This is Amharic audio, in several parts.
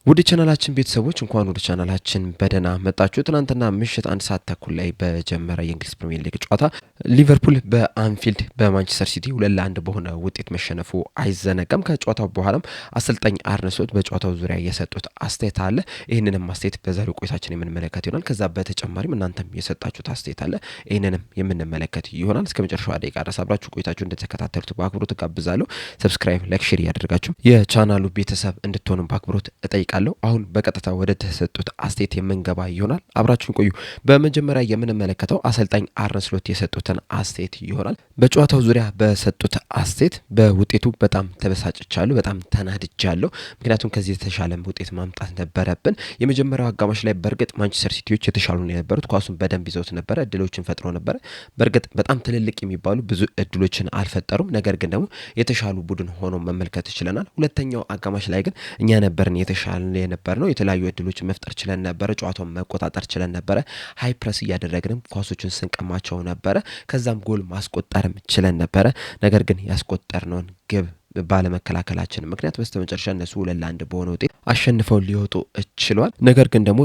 ወደ ቻናላችን ቤተሰቦች እንኳን ወደ ቻናላችን በደህና መጣችሁ። ትናንትና ምሽት 1 ሰዓት ተኩል ላይ በጀመረ የእንግሊዝ ፕሪሚየር ሊግ ጨዋታ ሊቨርፑል በአንፊልድ በማንቸስተር ሲቲ 2-1 በሆነ ውጤት መሸነፉ አይዘነጋም። ከጨዋታው በኋላም አሰልጣኝ አርነ ስሎት በጨዋታው ዙሪያ የሰጡት አስተያየት አለ። ይህንንም አስተያየት በዛሬው ቆይታችን የምንመለከት ይሆናል። ከዛ በተጨማሪም እናንተም የሰጣችሁት አስተያየት አለ። ይህንንም የምንመለከት ይሆናል። እስከ መጨረሻው ደቂቃ ድረስ አብራችሁ ቆይታችሁ እንድትከታተሉት በአክብሮት ጋብዛለሁ። ሰብስክራይብ፣ ላይክ፣ ሼር እያደረጋችሁ የቻናሉ ቤተሰብ እንድትሆኑ በአክብሮት እጠይቃለሁ። አሁን በቀጥታ ወደ ተሰጡት አስተያየት የምንገባ ይሆናል። አብራችሁን ቆዩ። በመጀመሪያ የምንመለከተው አሰልጣኝ አርነ ስሎት የሰጡትን አስተያየት ይሆናል። በጨዋታው ዙሪያ በሰጡት አስተያየት በውጤቱ በጣም ተበሳጭቻለሁ፣ በጣም ተናድጃለሁ። ምክንያቱም ከዚህ የተሻለ ውጤት ማምጣት ነበረብን። የመጀመሪያው አጋማሽ ላይ በእርግጥ ማንቸስተር ሲቲዎች የተሻሉ ነው የነበሩት። ኳሱን በደንብ ይዘውት ነበረ፣ እድሎችን ፈጥሮ ነበረ። በእርግጥ በጣም ትልልቅ የሚባሉ ብዙ እድሎችን አልፈጠሩም። ነገር ግን ደግሞ የተሻሉ ቡድን ሆኖ መመልከት ችለናል። ሁለተኛው አጋማሽ ላይ ግን እኛ ነበርን የተሻለ የነበር ነው። የተለያዩ እድሎችን መፍጠር ችለን ነበረ። ጨዋታውን መቆጣጠር ችለን ነበረ። ሃይ ፕረስ እያደረግንም ኳሶችን ስንቀማቸው ነበረ። ከዛም ጎል ማስቆጠርም ችለን ነበረ። ነገር ግን ያስቆጠርነውን ግብ ባለመከላከላችን ምክንያት በስተመጨረሻ እነሱ 2-1 በሆነ ውጤት አሸንፈው ሊወጡ ችሏል። ነገር ግን ደግሞ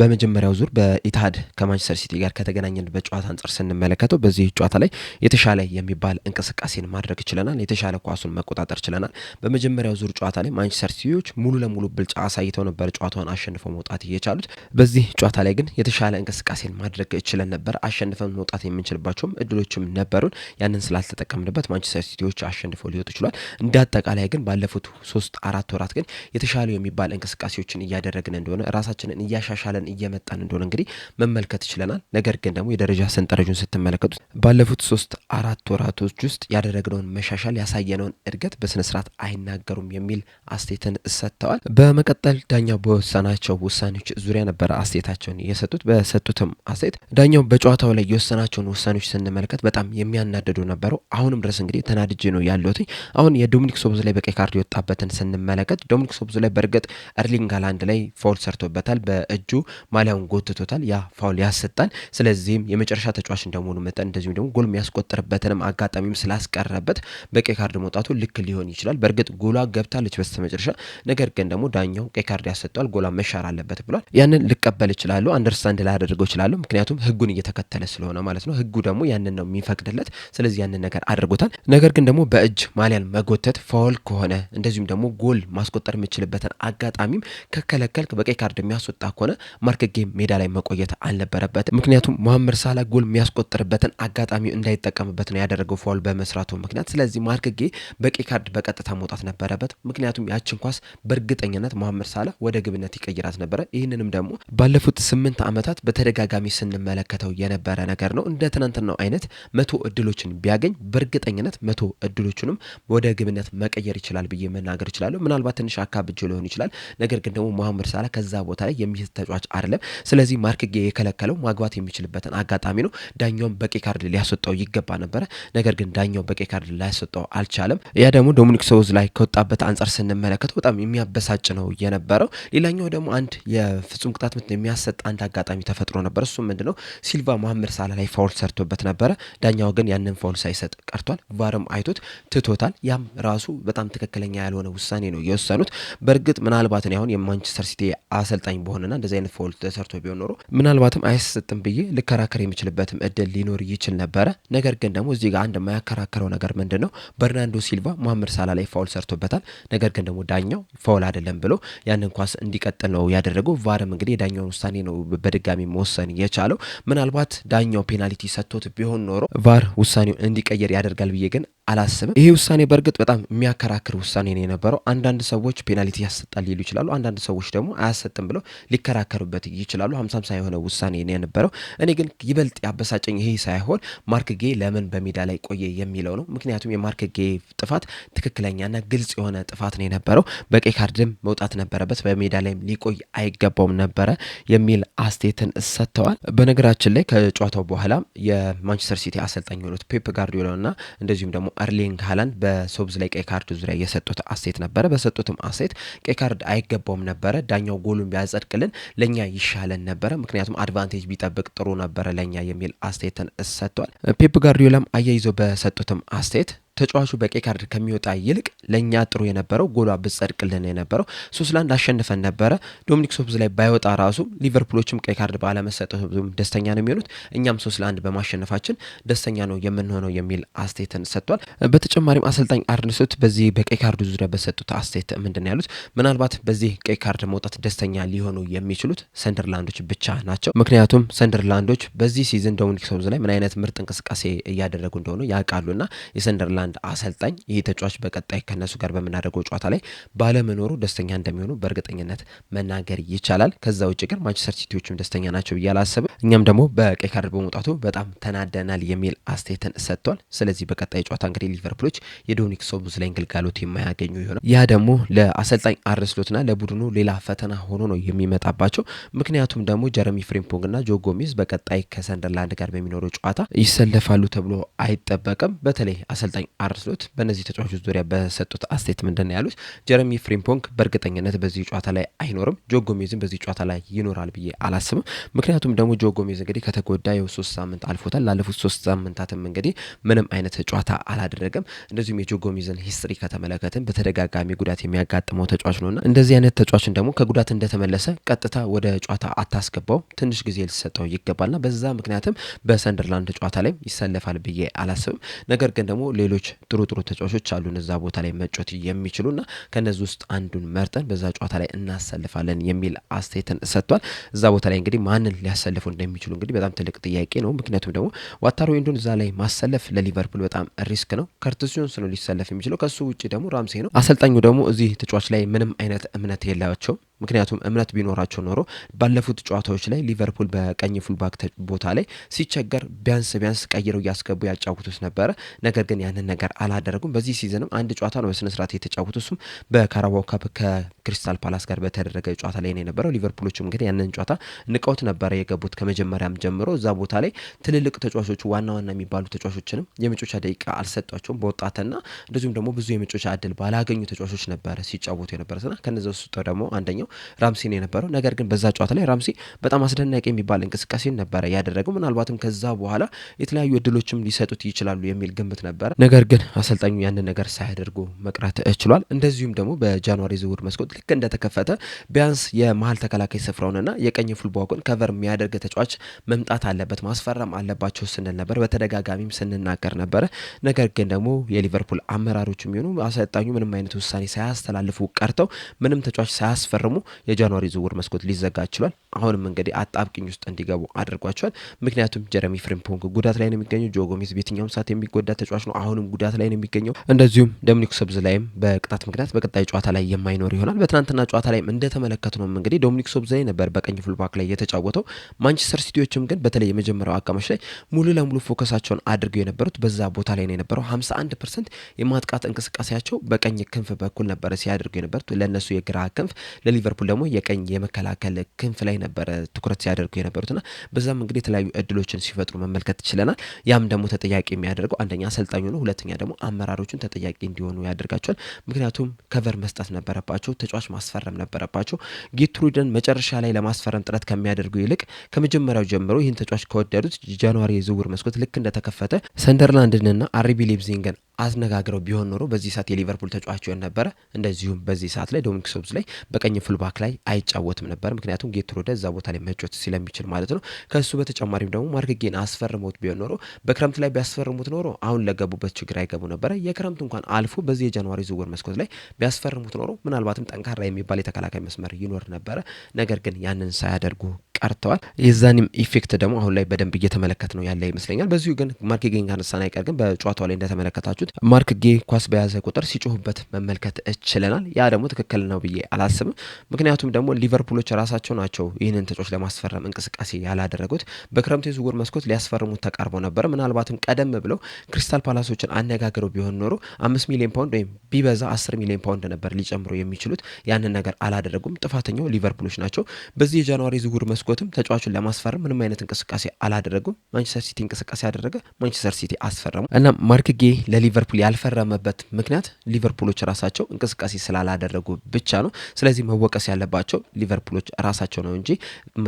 በመጀመሪያው ዙር በኢትሃድ ከማንቸስተር ሲቲ ጋር ከተገናኘንበት ጨዋታ አንጻር ስንመለከተው በዚህ ጨዋታ ላይ የተሻለ የሚባል እንቅስቃሴን ማድረግ ችለናል። የተሻለ ኳሱን መቆጣጠር ችለናል። በመጀመሪያው ዙር ጨዋታ ላይ ማንቸስተር ሲቲዎች ሙሉ ለሙሉ ብልጫ አሳይተው ነበር ጨዋታውን አሸንፈው መውጣት እየቻሉት። በዚህ ጨዋታ ላይ ግን የተሻለ እንቅስቃሴን ማድረግ ችለን ነበር። አሸንፈን መውጣት የምንችልባቸውም እድሎችም ነበሩን። ያንን ስላልተጠቀምንበት ማንቸስተር ሲቲዎች አሸንፈው ሊወጡ ችሏል። እንዳጠቃላይ ግን ባለፉት 3-4 ወራት ግን የተሻሉ የሚባል እንቅስቃሴዎችን እያደረግን እንደሆነ ራሳችንን እያሻሻለን እየመጣን እንደሆነ እንግዲህ መመልከት ችለናል። ነገር ግን ደግሞ የደረጃ ሰንጠረዡን ስትመለከቱት ባለፉት 3-4 ወራቶች ውስጥ ያደረግነውን መሻሻል ያሳየነውን እድገት በስነ ስርዓት አይናገሩም የሚል አስተያየትን ሰጥተዋል። በመቀጠል ዳኛው በወሰናቸው ውሳኔዎች ዙሪያ ነበረ አስተያየታቸውን የሰጡት። በሰጡትም አስተያየት ዳኛው በጨዋታው ላይ የወሰናቸውን ውሳኔዎች ስንመለከት በጣም የሚያናደዱ ነበሩ። አሁንም ድረስ እንግዲህ ተናድጄ ነው ያለሁት። አሁን የዶሚኒክ ሶቦስላይ በቀይ ካርድ የወጣበትን ስንመለከት ዶሚኒክ ሶቦስላይ በእርግጥ ኤርሊንግ ሃላንድ ላይ ፋውል ሰርቶበታል። በእጁ ማሊያውን ጎትቶታል። ያ ፋውል ያሰጣል። ስለዚህም የመጨረሻ ተጫዋች እንደመሆኑ መጠን እንደዚሁም ደግሞ ጎል የሚያስቆጥርበትንም አጋጣሚም ስላስቀረበት በቀይ ካርድ መውጣቱ ልክ ሊሆን ይችላል። በእርግጥ ጎሏ ገብታለች በስተመጨረሻ። ነገር ግን ደግሞ ዳኛው ቀይ ካርድ ያሰጠዋል፣ ጎሏ መሻር አለበት ብሏል። ያንን ልቀበል ይችላሉ፣ አንደርስታንድ ላይ አደርገው ይችላሉ። ምክንያቱም ህጉን እየተከተለ ስለሆነ ማለት ነው። ህጉ ደግሞ ያንን ነው የሚፈቅድለት። ስለዚህ ያንን ነገር አድርጎታል። ነገር ግን ደግሞ በእጅ ማሊያን መጎተት ፋውል ከሆነ እንደዚሁም ደግሞ ጎል ማስቆጠር የሚችልበትን አጋጣሚም ከከለከልክ በቀይ ካርድ የሚያስወጣ ከሆነ ማርክ ጌ ሜዳ ላይ መቆየት አልነበረበትም። ምክንያቱም መሐመድ ሳላ ጎል የሚያስቆጥርበትን አጋጣሚ እንዳይጠቀምበት ነው ያደረገው ፋውል በመስራቱ ምክንያት። ስለዚህ ማርክ ጌ በቀይ ካርድ በቀጥታ መውጣት ነበረበት። ምክንያቱም ያችን ኳስ በእርግጠኝነት መሐመድ ሳላ ወደ ግብነት ይቀይራት ነበረ። ይህንንም ደግሞ ባለፉት 8 ዓመታት በተደጋጋሚ ስንመለከተው የነበረ ነገር ነው። እንደ ትናንትናው አይነት 100 እድሎችን ቢያገኝ በእርግጠኝነት 100 እድሎቹንም ወደ ግብነት መቀየር ይችላል ብዬ መናገር ይችላል። ምናልባት ትንሽ አካብጆ ሊሆን ይችላል። ነገር ግን ደግሞ መሐመድ ሳላ ከዛ ቦታ ላይ የሚይዝ ተጫዋች አይደለም። ስለዚህ ማርክ ጌ የከለከለው ማግባት የሚችልበትን አጋጣሚ ነው። ዳኛውም በቀይ ካርድ ሊያስወጣው ይገባ ነበረ። ነገር ግን ዳኛው በቀይ ካርድ ሊያስወጣው አልቻለም። ያ ደግሞ ዶሚኒክ ሶቦስላይ ከወጣበት አንጻር ስንመለከተው በጣም የሚያበሳጭ ነው የነበረው። ሌላኛው ደግሞ አንድ የፍጹም ቅጣት ምት የሚያሰጥ አንድ አጋጣሚ ተፈጥሮ ነበር። እሱም ምንድነው ሲልቫ መሐመድ ሳላ ላይ ፋውል ሰርቶበት ነበረ። ዳኛው ግን ያንን ፋውል ሳይሰጥ ቀርቷል። ቫርም አይቶት ትቶታል። ያም ራሱ በጣም ትክክለኛ ያልሆነ ውሳኔ ነው የወሰኑት። በእርግጥ ምናልባት አሁን የማንቸስተር ሲቲ አሰልጣኝ በሆነና እንደዚህ አይነት ፋውል ተሰርቶ ቢሆን ኖሮ ምናልባትም አይሰጥም ብዬ ልከራከር የሚችልበትም እድል ሊኖር ይችል ነበረ። ነገር ግን ደግሞ እዚህ ጋር አንድ የማያከራከረው ነገር ምንድነው በርናንዶ ሲልቫ መሐመድ ሳላ ላይ ፋውል ሰርቶበታል። ነገር ግን ደግሞ ዳኛው ፋውል አይደለም ብሎ ያንን ኳስ እንዲቀጥል ነው ያደረገው። ቫርም እንግዲህ የዳኛውን ውሳኔ ነው በድጋሚ መወሰን የቻለው። ምናልባት ዳኛው ፔናልቲ ሰጥቶት ቢሆን ኖሮ ቫር ውሳኔው እንዲቀየር ያደርጋል ብዬ ግን አላስብም። ይሄ ውሳኔ በእርግጥ በጣም የሚያከራክር ውሳኔ ነው የነበረው። አንዳንድ ሰዎች ፔናልቲ ያሰጣል ሊሉ ይችላሉ። አንዳንድ ሰዎች ደግሞ አያሰጥም ብለው ሊከራከሩበት ይችላሉ። 50-50 የሆነ ውሳኔ ነው የነበረው። እኔ ግን ይበልጥ ያበሳጨኝ ይሄ ሳይሆን ማርክ ጌ ለምን በሜዳ ላይ ቆየ የሚለው ነው። ምክንያቱም የማርክ ጌ ጥፋት ትክክለኛና ግልጽ የሆነ ጥፋት ነው የነበረው። በቀይ ካርድም መውጣት ነበረበት፣ በሜዳ ላይም ሊቆይ አይገባውም ነበረ የሚል አስተያየትን ሰጥተዋል። በነገራችን ላይ ከጨዋታው በኋላ የማንቸስተር ሲቲ አሰልጣኝ የሆኑት ፔፕ ጋርዲዮላና እንደዚሁም ደግሞ ኤርሊንግ ሃላንድ በሶቦስላይ ቀይ ካርድ ዙሪያ የሰጡት አስተያየት ነበረ። በሰጡትም አስተያየት ቀይ ካርድ አይገባውም ነበረ፣ ዳኛው ጎሉን ቢያጸድቅልን ለኛ ይሻለን ነበረ፣ ምክንያቱም አድቫንቴጅ ቢጠብቅ ጥሩ ነበረ ለኛ የሚል አስተያየትን ሰጥቷል። ፔፕ ጋርዲዮላም አያይዞ በሰጡትም አስተያየት ተጫዋቹ በቀይ ካርድ ከሚወጣ ይልቅ ለእኛ ጥሩ የነበረው ጎሏ ብትጸድቅልን የነበረው 3-1 አሸንፈን ነበረ። ዶሚኒክ ሶቦስላይ ባይወጣ ራሱ ሊቨርፑሎችም ቀይ ካርድ ባለመሰጠቱ ደስተኛ ነው የሚሆኑት፣ እኛም 3-1 በማሸነፋችን ደስተኛ ነው የምንሆነው የሚል አስተያየትን ሰጥቷል። በተጨማሪም አሰልጣኝ አርነ ስሎት በዚህ በቀይ ካርዱ ዙሪያ በሰጡት አስተያየት ምንድን ያሉት ምናልባት በዚህ ቀይ ካርድ መውጣት ደስተኛ ሊሆኑ የሚችሉት ሰንደርላንዶች ብቻ ናቸው። ምክንያቱም ሰንደርላንዶች በዚህ ሲዝን ዶሚኒክ ሶቦስላይ ምን አይነት ምርጥ እንቅስቃሴ እያደረጉ እንደሆኑ ያውቃሉና የሰንደርላንድ አሰልጣኝ ይህ ተጫዋች በቀጣይ ከነሱ ጋር በምናደርገው ጨዋታ ላይ ባለመኖሩ ደስተኛ እንደሚሆኑ በእርግጠኝነት መናገር ይቻላል። ከዛ ውጭ ግን ማንቸስተር ሲቲዎችም ደስተኛ ናቸው ብዬ አላስብም። እኛም ደግሞ በቀይ ካርድ በመውጣቱ በጣም ተናደናል የሚል አስተያየትን ሰጥቷል። ስለዚህ በቀጣይ ጨዋታ እንግዲህ ሊቨርፑሎች የዶሚኒክ ሶቦስላይን ግልጋሎት የማያገኙ ይሆናል። ያ ደግሞ ለአሰልጣኝ አርነ ስሎትና ለቡድኑ ሌላ ፈተና ሆኖ ነው የሚመጣባቸው። ምክንያቱም ደግሞ ጀረሚ ፍሪምፖንግና ጆ ጎሜዝ በቀጣይ ከሰንደርላንድ ጋር በሚኖረው ጨዋታ ይሰለፋሉ ተብሎ አይጠበቅም። በተለይ አሰልጣኝ አርነ ስሎት በእነዚህ ተጫዋቾች ዙሪያ በሰጡት አስተያየት ምንድን ነው ያሉት? ጀረሚ ፍሪምፖንግ በእርግጠኝነት በዚህ ጨዋታ ላይ አይኖርም፣ ጆ ጎሜዝም በዚህ ጨዋታ ላይ ይኖራል ብዬ አላስብም። ምክንያቱም ደግሞ ጆ ጎሜዝ እንግዲህ ከተጎዳ 3 ሳምንት አልፎታል። ላለፉት 3 ሳምንታትም እንግዲህ ምንም አይነት ጨዋታ አላደረገም። እንደዚሁም የጆ ጎሜዝን ሂስትሪ ከተመለከትን በተደጋጋሚ ጉዳት የሚያጋጥመው ተጫዋች ነውና እንደዚህ አይነት ተጫዋችን ደግሞ ከጉዳት እንደተመለሰ ቀጥታ ወደ ጨዋታ አታስገባው፣ ትንሽ ጊዜ ሊሰጠው ይገባልና በዛ ምክንያትም በሰንደርላንድ ጨዋታ ላይ ይሰለፋል ብዬ አላስብም። ነገር ግን ደግሞ ሌሎች ጥሩ ተጫዋቾች አሉን እዛ ቦታ ላይ መጮት የሚችሉና ከነዚህ ውስጥ አንዱን መርጠን በዛ ጨዋታ ላይ እናሰልፋለን የሚል አስተያየትን ሰጥቷል። እዛ ቦታ ላይ እንግዲህ ማንን ሊያሰልፉ እንደሚችሉ እንግዲህ በጣም ትልቅ ጥያቄ ነው። ምክንያቱም ደግሞ ዋታሮ ኤንዶን እዛ ላይ ማሰለፍ ለሊቨርፑል በጣም ሪስክ ነው። ከርቲስ ጆንስ ነው ሊሰለፍ የሚችለው፣ ከሱ ውጭ ደግሞ ራምሴ ነው። አሰልጣኙ ደግሞ እዚህ ተጫዋች ላይ ምንም አይነት እምነት የላቸው። ምክንያቱም እምነት ቢኖራቸው ኖሮ ባለፉት ጨዋታዎች ላይ ሊቨርፑል በቀኝ ፉልባክ ቦታ ላይ ሲቸገር ቢያንስ ቀይረው እያስገቡ ያጫውቱት ነበረ። ነገር ግን ያንን ነገር አላደረጉም። በዚህ ሲዝንም አንድ ጨዋታ ነው በስነ ስርዓት የተጫወቱት፣ እሱም በካራባኦ ካፕ ከክሪስታል ፓላስ ጋር በተደረገ ጨዋታ ላይ ነው የነበረው። ሊቨርፑሎችም እንግዲህ ያንን ጨዋታ ንቀውት ነበረ የገቡት ከመጀመሪያም ጀምሮ። እዛ ቦታ ላይ ትልልቅ ተጫዋቾቹ ዋና የሚባሉ ተጫዋቾችንም የመጮቻ ደቂቃ አልሰጧቸውም። በወጣትና እንደዚሁም ደግሞ ብዙ የመጮቻ እድል ባላገኙ ተጫዋቾች ነበረ ሲጫወቱ የነበረና ከነዚ ውስጥ ደግሞ አንደኛው ራምሲ ነው የነበረው። ነገር ግን በዛ ጨዋታ ላይ ራምሲ በጣም አስደናቂ የሚባል እንቅስቃሴ ነበረ ያደረገው። ምናልባትም ከዛ በኋላ የተለያዩ እድሎችም ሊሰጡት ይችላሉ የሚል ግምት ነበረ። ነገር ግን አሰልጣኙ ያንን ነገር ሳያደርጉ መቅረት ችሏል። እንደዚሁም ደግሞ በጃንዋሪ ዝውውር መስኮት ልክ እንደተከፈተ ቢያንስ የመሀል ተከላካይ ስፍራውንና የቀኝ ፉልባኩን ከቨር የሚያደርግ ተጫዋች መምጣት አለበት፣ ማስፈረም አለባቸው ስንል ነበር፣ በተደጋጋሚም ስንናገር ነበረ። ነገር ግን ደግሞ የሊቨርፑል አመራሮች የሚሆኑ አሰልጣኙ ምንም አይነት ውሳኔ ሳያስተላልፉ ቀርተው ምንም ተጫዋች ሳያስፈርሙ የጃንዋሪ ዝውውር መስኮት ሊዘጋ ችሏል። አሁንም እንግዲህ አጣብቂኝ ውስጥ እንዲገቡ አድርጓቸዋል። ምክንያቱም ጀረሚ ፍሪምፖንግ ጉዳት ላይ ነው የሚገኘው። ጆ ጎሜዝ በየትኛውም ሰዓት የሚጎዳ ተጫዋች ነው፣ አሁንም ጉዳት ላይ ነው የሚገኘው። እንደዚሁም ዶሚኒክ ሶቦስላይም በቅጣት ምክንያት በቀጣይ ጨዋታ ላይ የማይኖር ይሆናል። በትናንትና ጨዋታ ላይም እንደተመለከቱ ነው እንግዲህ ዶሚኒክ ሶቦስላይ ነበር በቀኝ ፉልባክ ላይ የተጫወተው። ማንቸስተር ሲቲዎችም ግን በተለይ የመጀመሪያው አጋማሽ ላይ ሙሉ ለሙሉ ፎከሳቸውን አድርገው የነበሩት በዛ ቦታ ላይ ነው የነበረው። 51% የማጥቃት እንቅስቃሴያቸው በቀኝ ክንፍ በኩል ነበረ ሲያደርጉ የነበሩት። ለነሱ የግራ ክንፍ ለሊቨርፑል ደግሞ የቀኝ የመከላከል ክንፍ ላይ ነበረ ትኩረት ሲያደርጉ የነበሩትና በዛም እንግዲህ የተለያዩ እድሎችን ሲፈጥሩ መመልከት ችለናል። ያም ደግሞ ተጠያቂ የሚያደርገው አንደኛ አሰልጣኙ ነው፣ ሁለተኛ ደግሞ አመራሮቹን ተጠያቂ እንዲሆኑ ያደርጋቸዋል። ምክንያቱም ከቨር መስጠት ነበረባቸው፣ ተጫዋች ማስፈረም ነበረባቸው። ጌትሩድን መጨረሻ ላይ ለማስፈረም ጥረት ከሚያደርጉ ይልቅ ከመጀመሪያው ጀምሮ ይህን ተጫዋች ከወደዱት ጃንዋሪ የዝውውር መስኮት ልክ እንደተከፈተ ሰንደርላንድንና አርቢ ሊፕዚግን አነጋግረው ቢሆን ኖሮ በዚህ ሰዓት የሊቨርፑል ተጫዋች ይሆን ነበረ። እንደዚሁም በዚህ ሰዓት ላይ ዶሚኒክ ሶቦስላይ በቀኝ ፉልባክ ላይ አይጫወትም ነበር፣ ምክንያቱም ጌትሩድ እዛ ቦታ ላይ መጫወት ስለሚችል ማለት ነው። ከሱ በተጨማሪም ደግሞ ማርክ ጌን አስፈርመውት ቢሆን ኖሮ በክረምት ላይ ቢያስፈርሙት ኖሮ አሁን ለገቡበት ችግር አይገቡ ነበረ። የክረምት እንኳን አልፎ በዚህ የጃንዋሪ ዝውውር መስኮት ላይ ቢያስፈርሙት ኖሮ ምናልባትም ጠንካራ የሚባል የተከላካይ መስመር ይኖር ነበረ። ነገር ግን ያንን ሳያደርጉ ቀርተዋል። የዛንም ኢፌክት ደግሞ አሁን ላይ በደንብ እየተመለከት ነው ያለ ይመስለኛል። በዚሁ ግን ማርክ ጌን ካነሳን አይቀር ግን በጨዋታው ላይ እንደተመለከታችሁት ማርክ ጌ ኳስ በያዘ ቁጥር ሲጮህበት መመልከት ችለናል። ያ ደግሞ ትክክል ነው ብዬ አላስብም። ምክንያቱም ደግሞ ሊቨርፑሎች ራሳቸው ናቸው ይህንን ተጫዋች ለማስፈረም እንቅስቃሴ ያላደረጉት። በክረምቱ የዝውውር መስኮት ሊያስፈርሙት ተቃርበው ነበር። ምናልባትም ቀደም ብለው ክሪስታል ፓላሶችን አነጋግረው ቢሆን ኖሮ 5 ሚሊዮን ፓውንድ ወይም ቢበዛ 10 ሚሊዮን ፓውንድ ነበር ሊጨምሩ የሚችሉት። ያንን ነገር አላደረጉም። ጥፋተኛው ሊቨርፑሎች ናቸው። በዚህ የጃንዋሪ ዝውውር መስኮት መስኮትም ተጫዋቹን ለማስፈረም ምንም አይነት እንቅስቃሴ አላደረጉም። ማንቸስተር ሲቲ እንቅስቃሴ ያደረገ፣ ማንቸስተር ሲቲ አስፈረሙ እና ማርክ ጌ ለሊቨርፑል ያልፈረመበት ምክንያት ሊቨርፑሎች ራሳቸው እንቅስቃሴ ስላላደረጉ ብቻ ነው። ስለዚህ መወቀስ ያለባቸው ሊቨርፑሎች ራሳቸው ነው እንጂ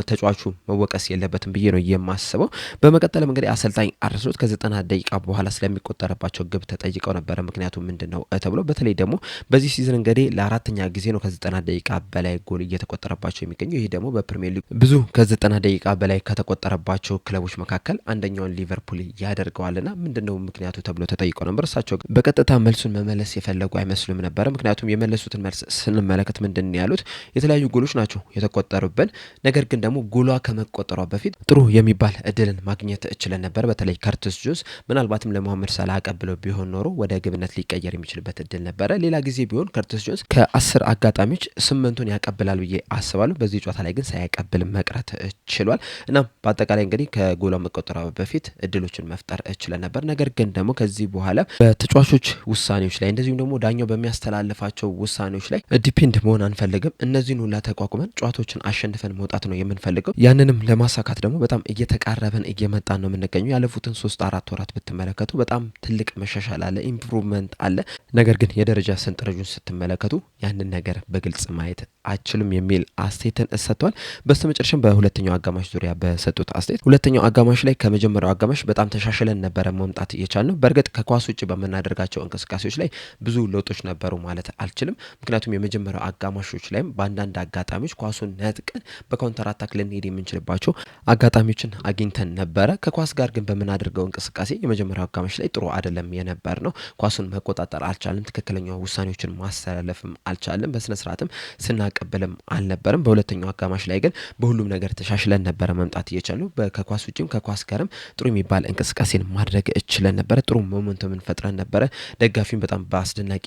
ተጫዋቹ መወቀስ የለበትም ብዬ ነው የማስበው። በመቀጠልም እንግዲህ አሰልጣኝ አርነ ስሎት ከ90 ደቂቃ በኋላ ስለሚቆጠርባቸው ግብ ተጠይቀው ነበረ። ምክንያቱም ምንድነው ተብሎ በተለይ ደግሞ በዚህ ሲዝን እንግዲህ ለአራተኛ ጊዜ ነው ከ90 ደቂቃ በላይ ጎል እየተቆጠረባቸው የሚገኘው። ይሄ ደግሞ በፕሪሚየር ሊግ ብዙ ከ90 ደቂቃ በላይ ከተቆጠረባቸው ክለቦች መካከል አንደኛውን ሊቨርፑል ያደርገዋልና ምንድነው ምክንያቱ ተብሎ ተጠይቀው ነበር። እሳቸው በቀጥታ መልሱን መመለስ የፈለጉ አይመስሉም ነበር። ምክንያቱም የመለሱትን መልስ ስንመለከት ምንድን ያሉት የተለያዩ ጎሎች ናቸው የተቆጠሩብን፣ ነገር ግን ደግሞ ጎሏ ከመቆጠሯ በፊት ጥሩ የሚባል እድልን ማግኘት እችለን ነበር። በተለይ ከርቲስ ጆንስ ምናልባትም ለመሐመድ ሳላህ አቀብለው ቢሆን ኖሮ ወደ ግብነት ሊቀየር የሚችልበት እድል ነበረ። ሌላ ጊዜ ቢሆን ከርቲስ ጆንስ ከ10 አጋጣሚዎች 8ቱን ያቀብላል ብዬ አስባለሁ። በዚህ ጨዋታ ላይ ግን ሳያቀብል መቅረት ችሏል እና በአጠቃላይ እንግዲህ ከጎሏ መቆጠሯ በፊት እድሎችን መፍጠር እችለን ነበር። ነገር ግን ደግሞ ከዚህ በኋላ በተጫዋቾች ውሳኔዎች ላይ እንደዚሁም ደግሞ ዳኛው በሚያስተላልፋቸው ውሳኔዎች ላይ ዲፔንድ መሆን አንፈልግም። እነዚህን ሁላ ተቋቁመን ጨዋታዎችን አሸንፈን መውጣት ነው የምንፈልገው። ያንንም ለማሳካት ደግሞ በጣም እየተቃረበን እየመጣን ነው የምንገኘው። ያለፉትን 3-4 ወራት ብትመለከቱ በጣም ትልቅ መሻሻል አለ፣ ኢምፕሩቭመንት አለ። ነገር ግን የደረጃ ሰንጠረዡን ስትመለከቱ ያንን ነገር በግልጽ ማየት አይችልም የሚል አስተያየትን ሰጥቷል። በስተመጨረሻም በሁለተኛው አጋማሽ ዙሪያ በሰጡት አስተያየት ሁለተኛው አጋማሽ ላይ ከመጀመሪያው አጋማሽ በጣም ተሻሽለን ነበረ መምጣት የቻልነው። በእርግጥ ከኳስ ውጭ በምናደርጋቸው እንቅስቃሴዎች ላይ ብዙ ለውጦች ነበሩ ማለት አልችልም። ምክንያቱም የመጀመሪያው አጋማሾች ላይም በአንዳንድ አጋጣሚዎች ኳሱን ነጥቀን በካውንተር አታክ ልንሄድ የምንችልባቸው አጋጣሚዎችን አግኝተን ነበረ። ከኳስ ጋር ግን በምናደርገው እንቅስቃሴ የመጀመሪያው አጋማሽ ላይ ጥሩ አይደለም የነበር ነው። ኳሱን መቆጣጠር አልቻልም። ትክክለኛ ውሳኔዎችን ማስተላለፍም አልቻልም። በስነስርዓትም ስናቀብልም አልነበርም። በሁለተኛው አጋማሽ ላይ ግን በሁሉም ነገር ተሻሽለን ነበረ መምጣት እየቻልነው። ከኳስ ውጭም ከኳስ ጋርም ጥሩ የሚባል እንቅስቃሴን ማድረግ እችለን ነበረ። ጥሩ ሞመንተምን ፈጥረን ነበረ። ደጋፊም በጣም በአስደናቂ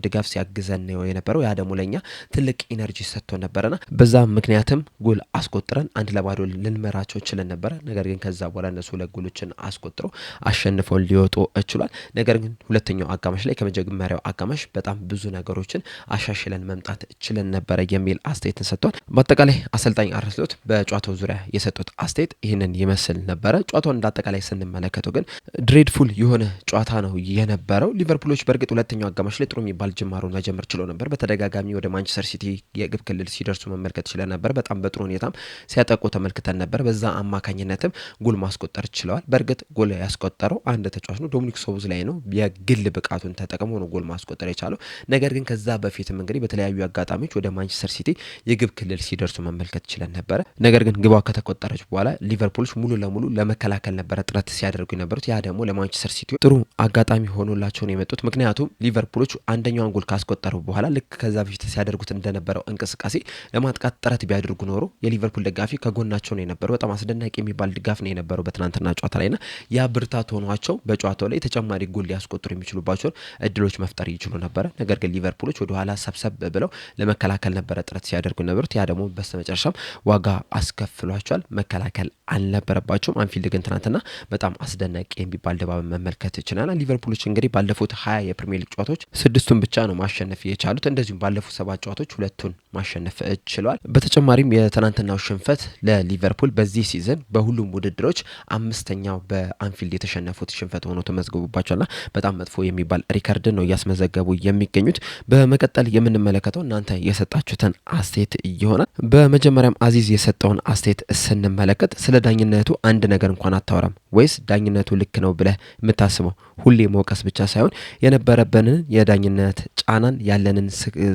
ድጋፍ ሲያግዘን ነው የነበረው። ያ ደግሞ ለኛ ትልቅ ኢነርጂ ሰጥቶ ነበረና በዛ ምክንያትም ጎል አስቆጥረን 1-0 ልንመራቸው ችለን ነበረ። ነገር ግን ከዛ በኋላ እነሱ 2 ጎሎችን አስቆጥረው አሸንፈው ሊወጡ ችሏል። ነገር ግን ሁለተኛው አጋማሽ ላይ ከመጀመሪያው አጋማሽ በጣም ብዙ ነገሮችን አሻሽለን መምጣት ችለን ነበረ የሚል አስተያየትን ሰጥቷል። በአጠቃላይ አሰልጣኝ አርነ ስሎት በጨዋታው ዙሪያ የሰጡት አስተያየት ይህንን ይመስል ነበረ። ጨዋታውን እንዳጠቃላይ ስንመለከተው ግን ድሬድፉል የሆነ ጨዋታ ነው የነበረው። ሊቨርፑሎች በእርግጥ ሁለተኛው አጋማሽ ላይ ጥሩ የሚባል ጅማሮን መጀመር ችሎ ነበር። በተደጋጋሚ ወደ ማንቸስተር ሲቲ የግብ ክልል ሲደርሱ መመልከት ችለን ነበር። በጣም በጥሩ ሁኔታም ሲያጠቁ ተመልክተን ነበር። በዛ አማካኝነትም ጎል ማስቆጠር ችለዋል። በእርግጥ ጎል ያስቆጠረው አንድ ተጫዋች ነው፣ ዶሚኒክ ሶቦስላይ ነው። የግል ብቃቱን ተጠቅሞ ነው ጎል ማስቆጠር የቻለው። ነገር ግን ከዛ በፊትም እንግዲህ በተለያዩ አጋጣሚዎች ወደ ማንቸስተር ሲቲ የግብ ክልል ሲደርሱ መመልከት ችለን ነበረ። ነገር ግን ግቧ ከተቆጠረች በኋላ ሊቨርፑሎች ሙሉ ለሙሉ ለመከላከል ነበረ ጥረት ሲያደርጉ የነበሩት። ያ ደግሞ ለማንቸስተር ሲቲ ጥሩ አጋጣሚ ሆኖላቸው ነው የመጡት። ምክንያቱም ሊቨርፑሎች አንደኛውን ጎል ካስቆጠሩ በኋላ ልክ ከዛ በፊት ሲያደርጉት እንደነበረው እንቅስቃሴ ለማጥቃት ጥረት ቢያደርጉ ኖሮ የሊቨርፑል ደጋፊ ከጎናቸው ነው የነበረው። በጣም አስደናቂ የሚባል ድጋፍ ነው የነበረው በትናንትና ጨዋታ ላይና ያ ብርታት ሆኗቸው በጨዋታው ላይ ተጨማሪ ጎል ሊያስቆጥሩ የሚችሉባቸውን እድሎች መፍጠር ይችሉ ነበረ። ነገር ግን ሊቨርፑሎች ወደ ኋላ ሰብሰብ ብለው ለመከላከል ነበረ ጥረት ሲያደርጉ ነበሩት። ያ ደግሞ በስተመጨረሻም ዋጋ አስከፍሏቸዋል። መከላከል አልነበረባቸውም። አንፊልድ ግን ትናንትና በጣም አስደናቂ የሚባል ድባብ መመልከት ይችላል። ሊቨርፑሎች እንግዲህ ባለፉት 20 የፕሪሚየር ሊግ ጨዋታዎች 6ቱን ብቻ ነው ማሸነፍ የቻሉት። እንደዚሁም ባለፉት 7 ጨዋታዎች 2ቱን ማሸነፍ ችለዋል። በተጨማሪም የትናንትናው ሽንፈት ለሊቨርፑል በዚህ ሲዝን በሁሉም ውድድሮች 5ኛው በአንፊልድ የተሸነፉት ሽንፈት ሆኖ ተመዝግቦባቸዋልና በጣም መጥፎ የሚባል ሪከርድን ነው እያስመዘገቡ የሚገኙት። በመቀጠል የምንመለከተው እናንተ የሰጣችሁትን አስተያየት ይሆናል። በመጀመሪያም አዚዝ የሰጠውን አስተያየት ስንመለከት ስለ ዳኝነቱ አንድ ነገር እንኳን አታወራም ወይስ ዳኝነቱ ልክ ነው ብለህ የምታስበው? ሁሌ መውቀስ ብቻ ሳይሆን የነበረብንን የዳኝነት ጫናን ያለንን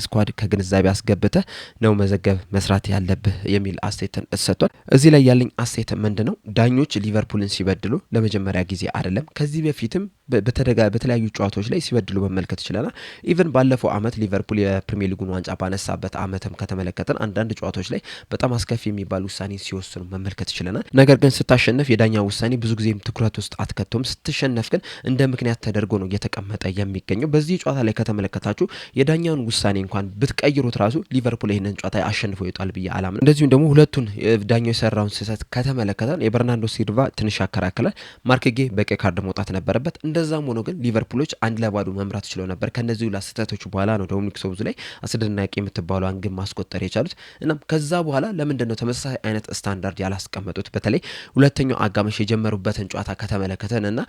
ስኳድ ከግንዛቤ አስገብተህ ነው መዘገብ መስራት ያለብህ የሚል አስተያየትን ሰጥቷል። እዚህ ላይ ያለኝ አስተያየት ምንድነው? ዳኞች ሊቨርፑልን ሲበድሉ ለመጀመሪያ ጊዜ አይደለም። ከዚህ በፊትም በተለያዩ ጨዋታዎች ላይ ሲበድሉ መመልከት ይችላል። ኢቨን ባለፈው አመት ሊቨርፑል የፕሪሚየር ሊጉን ዋንጫ ባነሳበት አመትም ከተመለከተን አንዳንድ ጨዋታዎች ላይ በጣም አስከፊ የሚባል ውሳኔ ሲወስኑ መመልከት ይችላል። ነገር ግን ስታሸነፍ የዳኛ ውሳኔ ብዙ ጊዜም ትኩረት ውስጥ አትከቶም። ስትሸነፍ ግን እንደ ምክንያት ተደርጎ ነው እየተቀመጠ የሚገኘው። በዚህ ጨዋታ ላይ ከተመለከታችሁ የዳኛውን ውሳኔ እንኳን ብትቀይሩት ራሱ ሊቨርፑል ይህንን ጨዋታ አሸንፎ ይወጣል ብዬ አላምንም። እንደዚሁም ደግሞ ሁለቱን ዳኛው የሰራውን ስህተት ከተመለከተን የበርናንዶ ሲልቫ ትንሽ ያከራክላል። ማርክ ጌ በቀይ ካርድ መውጣት ነበረበት። እንደዛም ሆኖ ግን ሊቨርፑሎች 1-0 መምራት ችለው ነበር። ከነዚህ ሁሉ ስህተቶች በኋላ ነው ዶሚኒክ ሶቦዝ ላይ አስደናቂ የምትባለውን ግብ ማስቆጠር የቻሉት። እናም ከዛ በኋላ ለምንድነው ተመሳሳይ አይነት ስታንዳርድ ያላስቀመጡት? በተለይ ሁለተኛው አጋማሽ የጀመሩበትን ጨዋታ ከተመለከተን እና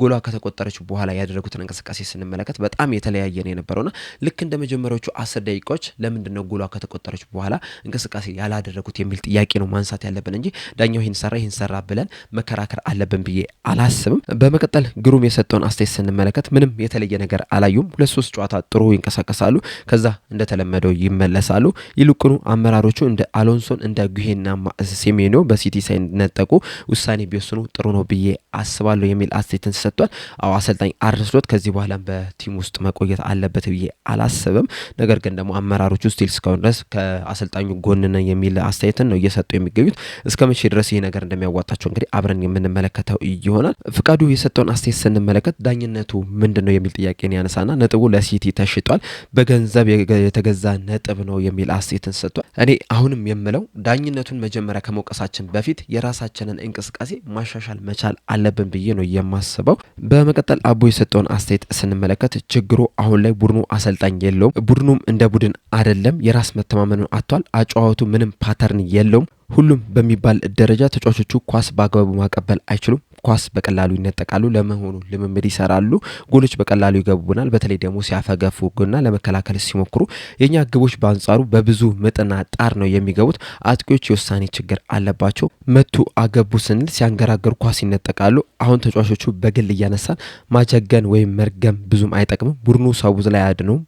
ጎሏ ከተቆጠረች በኋላ ያደረጉትን እንቅስቃሴ ስንመለከት በጣም የተለያየ ነው የነበረውና ልክ እንደ መጀመሪያዎቹ 10 ደቂቃዎች ለምንድነው ጎሏ ከተቆጠረች በኋላ እንቅስቃሴ ያላደረጉት የሚል ጥያቄ ነው ማንሳት ያለብን እንጂ ዳኛው ይህን ሰራ ብለን መከራከር አለብን ብዬ አላስብም። በመቀጠል ግሩም የሰጠውን አስተያየት ስንመለከት ምንም የተለየ ነገር አላዩም። 2-3 ጨዋታ ጥሩ ይንቀሳቀሳሉ፣ ከዛ እንደተለመደው ይመለሳሉ። ይልቁኑ አመራሮቹ እንደ አሎንሶን እንደ ጉሄና ሴሜኖ በሲቲ ሳይነጠቁ ውሳኔ ቢወስኑ ጥሩ ነው ብዬ አስባለሁ የሚል አስተያየትን ሰጥቷል። አዎ አሰልጣኝ አርነ ስሎት ከዚህ በኋላ በቲም ውስጥ መቆየት አለበት ብዬ አላስብም። ነገር ግን ደግሞ አመራሮቹ ስቲል እስካሁን ድረስ ከአሰልጣኙ ጎን ነን የሚል አስተያየትን ነው እየሰጡ የሚገኙት። እስከ መቼ ድረስ ይሄ ነገር እንደሚያዋጣቸው እንግዲህ አብረን የምንመለከተው ይሆናል። ፍቃዱ የሰጠውን አስተያየት ስንመለከት ዳኝነቱ ምንድነው የሚል ጥያቄን ያነሳና ነጥቡ ለሲቲ ተሽጧል፣ በገንዘብ የተገዛ ነጥብ ነው የሚል አስተያየትን ሰጥቷል። እኔ አሁንም የምለው ዳኝነቱን መጀመሪያ ከመውቀሳችን በፊት የራሳችንን እንቅስቃሴ ማሻሻል መቻል አለብን ብዬ ነው የማስበው። በመቀጠል አቦ የሰጠውን አስተያየት ስንመለከት ችግሩ አሁን ላይ ቡድኑ አሰልጣኝ የለውም፣ ቡድኑም እንደ ቡድን አይደለም፣ የራስ መተማመኑን አጥቷል፣ አጨዋወቱ ምንም ፓተርን የለውም፣ ሁሉም በሚባል ደረጃ ተጫዋቾቹ ኳስ በአግባቡ ማቀበል አይችሉም፣ ኳስ በቀላሉ ይነጠቃሉ፣ ለመሆኑ ልምምድ ይሰራሉ፣ ጎሎች በቀላሉ ይገቡናል፣ በተለይ ደግሞ ሲያፈገፉና ለመከላከል ሲሞክሩ የኛ ግቦች በአንጻሩ በብዙ ምጥና ጣር ነው የሚገቡት፣ አጥቂዎች የውሳኔ ችግር አለባቸው፣ መቱ አገቡ ስንል ሲያንገራገሩ ኳስ ይነጠቃሉ። አሁን ተጫዋቾቹ በግል እያነሳን ማጀገን ወይም መርገም ብዙም አይጠቅምም። ቡድኑ ሰውዝ ላይ አያድነውም፣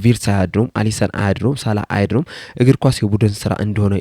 ቪርስ አያድነውም፣ አሊሰን አያድነውም፣ ሳላ አያድነውም። እግር ኳስ የቡድን ስራ እንደሆነ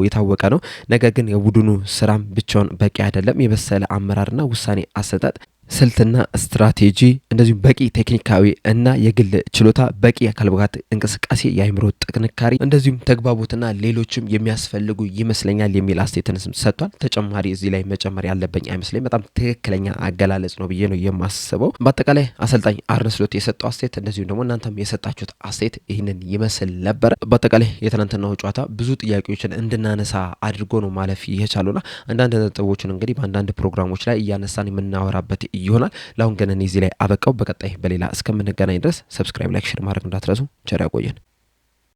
የታወቀ ነው። ነገር ግን የቡድኑ ስራም ብቻውን በቂ አይደለም። የበሰለ አመራርና ውሳኔ አሰጣጥ፣ ስልትና ስትራቴጂ እንደዚሁም በቂ ቴክኒካዊ እና የግል ችሎታ፣ በቂ የአካል ብቃት እንቅስቃሴ፣ የአእምሮ ጥንካሬ እንደዚሁም ተግባቦትና ሌሎችም የሚያስፈልጉ ይመስለኛል የሚል አስተያየትን ሰጥቷል። ተጨማሪ እዚህ ላይ መጨመር ያለብኝ አይመስለኝ። በጣም ትክክለኛ አገላለጽ ነው ብዬ ነው የማስበው። በአጠቃላይ አሰልጣኝ አርነ ስሎት የሰጠው አስተያየት እንደዚሁም ደግሞ እናንተም የሰጣችሁት አስተያየት ይህንን ይመስል ነበር። በአጠቃላይ የትናንትናው ጨዋታ ብዙ ጥያቄዎችን እንድናነሳ አድርጎ ነው ማለፍ የቻሉና አንዳንድ ነጥቦችን እንግዲህ በአንዳንድ ፕሮግራሞች ላይ እያነሳን የምናወራበት ይሆናል። ለአሁን ግን እኔ እዚህ ላይ አበቃው። በቀጣይ በሌላ እስከምንገናኝ ድረስ ሰብስክራይብ፣ ላይክ፣ ሼር ማድረግ እንዳትረሱ። ቸር ያቆየን።